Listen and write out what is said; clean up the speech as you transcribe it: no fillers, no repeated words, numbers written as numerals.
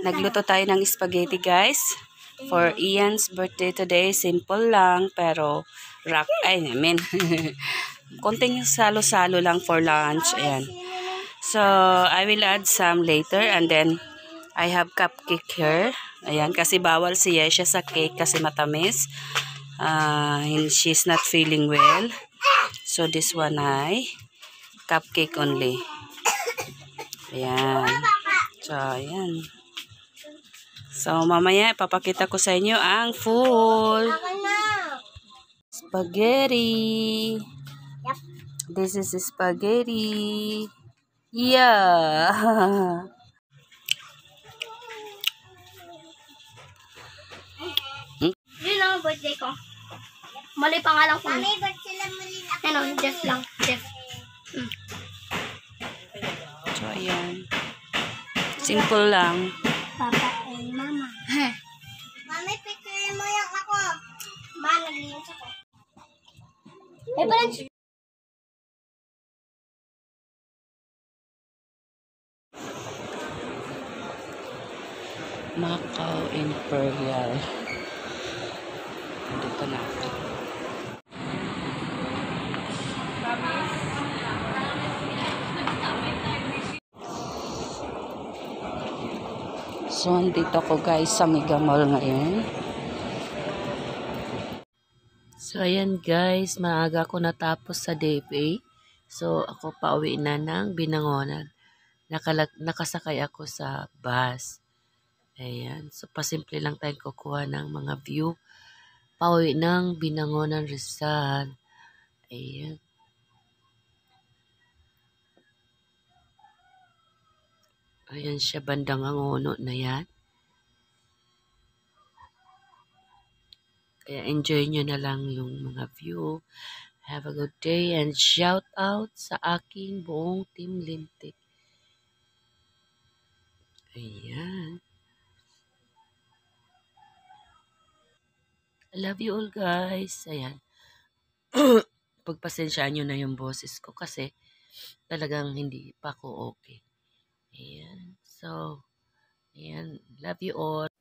Nagluto tayo ng spaghetti, guys. For Ian's birthday today, simple lang, pero konting salo-salo lang for lunch. Ayan. So, I will add some later, and then I have cupcake here. Ayan, kasi bawal si Yesha sa cake kasi matamis. She's not feeling well. So, this one ay cupcake only. Ayan. So, ayan. So, mamaya ipapakita ko sa inyo ang full spaghetti. Yep. This is spaghetti. Yeah. Yun ang birthday ko. Mali pangalan ko. Mami, ba't sila mali ako? Ano, Jeff lang. Jeff. So, ayan. Simple lang. Papa and Mama. Mami, picture mo yung ako. Ma, naglinis ako. Eh, parang Macau Imperial. Dito na ako. So, andito ako guys sa Mega Mall ngayon. So, ayan guys, maaga ako natapos sa DFA. So, ako pauwi na ng Binangonan. Nakasakay ako sa bus. Ayan. So, pasimple lang tayong kukuha ng mga view. Pauwi ng Binangonan Rizal. Ayan. Ayan siya, bandang Angono na yan. Kaya enjoy nyo na lang yung mga view. Have a good day and shout out sa aking buong Team Lintik. Ayan. I love you all guys. Ayan. Pagpasensyaan nyo na yung boses ko kasi talagang hindi pa ako okay. Ayan. So, ayan. Love you all.